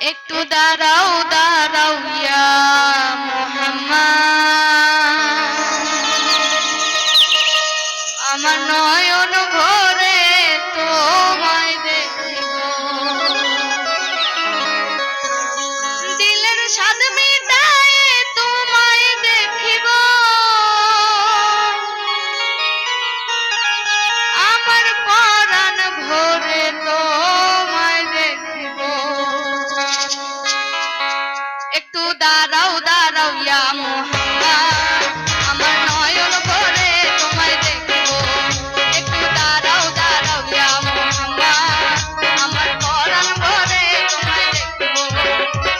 একটু দাঁড়াও দাঁড়াও ইয়া মুহাম্মদ, আমার নয়ন ভরে তোমায় দেখিব, দিলের স্বাদ মিটায়ে তোমায় দেখিব, আমার পরাণ ভরে তোমায় দেখিব। একটু দাঁড়াও দাঁড়াও ইয়া মুহাম্মদ, আমার নয়ন ভরে তোমায় দেখিব, একটু দাঁড়াও দাঁড়াও ইয়া মুহাম্মদ, আমার পরাণ ভরে তোমায় দেখিব,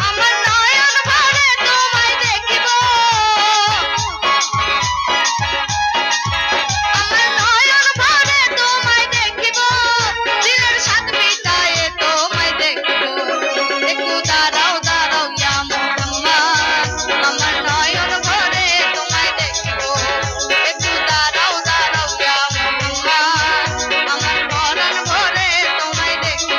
আমার নয়ন ভরে তোমায় দেখিব, আমার নয়ন ভরে তোমায় দেখিব, দিলের স্বাদ মিটায়ে তোমায় দেখিব। একটু দাঁড়াও দাঁড়াও ইয়া মুহাম্মদ, আমার নয়ন ভরে তোমায় দেখিব, একটু দাঁড়াও দাঁড়াও ইয়া মুহাম্মদ, আমার পরাণ ভরে তোমায় দেখিব।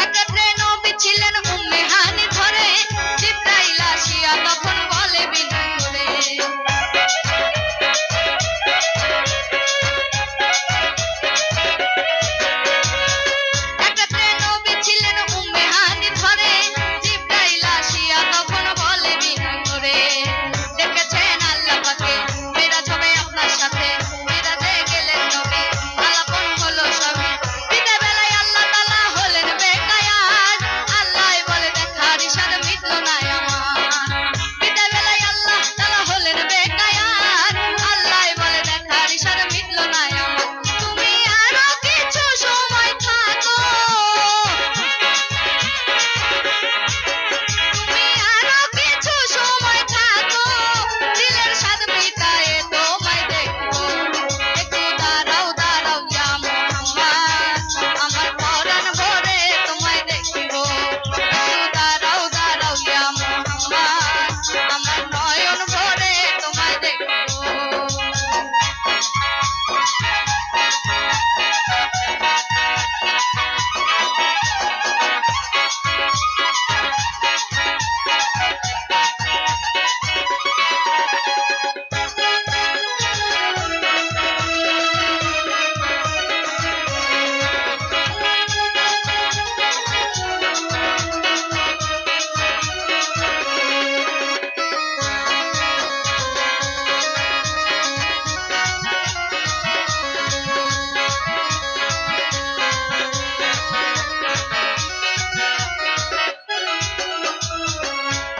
একত্রে নবী ছিলেন উম্মে হানি ঘরে, জিবরাইল আসিয়া তখন বলে বিনয় করে, একত্রে নবী ছিলেন উম্মে হানি ঘরে, জিবরাইল আসিয়া তখন বলে বিনয় করে, দেখেছেন আল্লাহ পাকে মেরাজ হবে আপনার সাথে, মেরাজে গেলেন নবী আলাপন হলো সবে, বিদায় বেলায় আল্লাহ তাআলা হলেন বেকায়ার, আল্লাহ বলে দেখার ইশারা মিটলো না আমার, বিদায় বেলায় আল্লাহ তাআলা হলেন বেকায়ার, আল্লাহ বলে দেখার ইশারা মিটলো না আমার, তুমি আরো কিছু সময় থাকো, তুমি আরো কিছু সময় থাকো, দিলের স্বাদ মিটায়ে তোমায় দেখিব, একটু দাঁড়াও দাঁড়াও ইয়া মুহাম্মদ, আমার পরাণ ভরে তোমায় দেখিব, একটু দাঁড়াও দাঁড়াও ইয়া মুহাম্মদ, আমার নয়ন ভরে তোমায় দেখিব।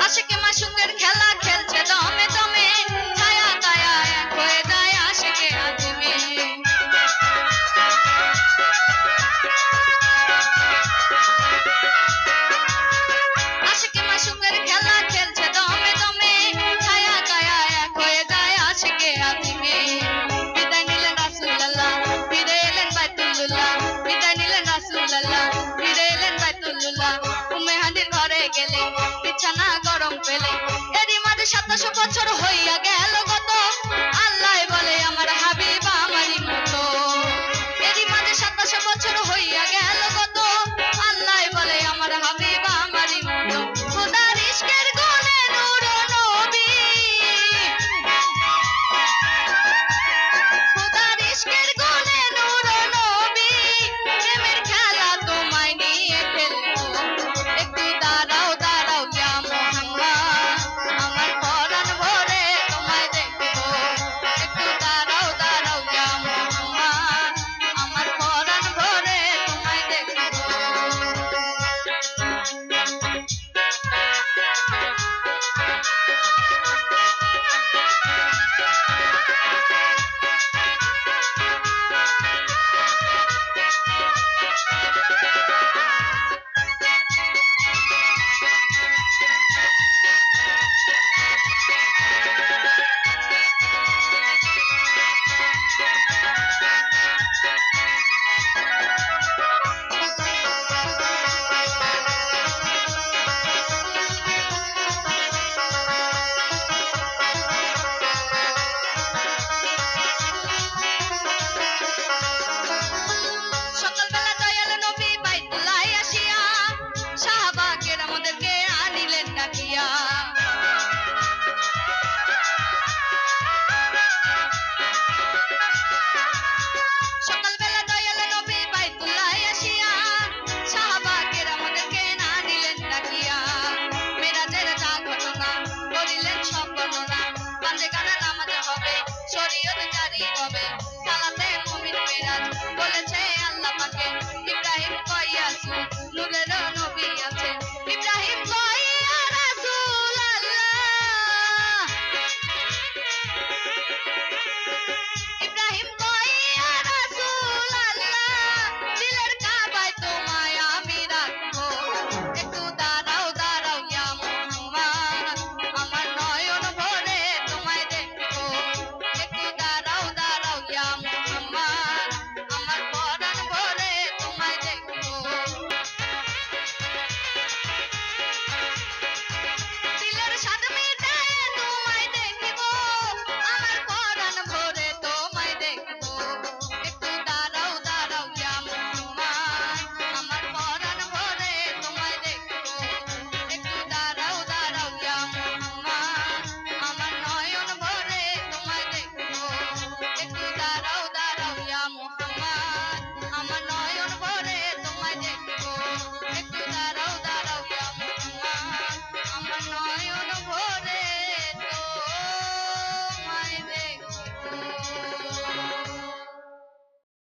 আশিকে মাশুকের খেলা খেলছে দমে দমে, ছায়া কায়া এক হয়ে যায় আশিকে আজমে, আশিকে মাশুকের খেলা খেলছে দমে দমে, ছায়া কায়া এক হয়ে যায় আশিকে আজমে, বিদায় নিলেন রাসূলুল্লাহ, ফিরে এলেন বাইতুল্লাহ, বিদায় নিলেন রাসূলুল্লাহ, ফিরে এলেন বাইতুল্লাহ, উম্মে হানির ঘরে গেলে বিছানা গরম পেলে, এরই মাঝে 2700 বছর হইয়া গেল গত, আল্লাহ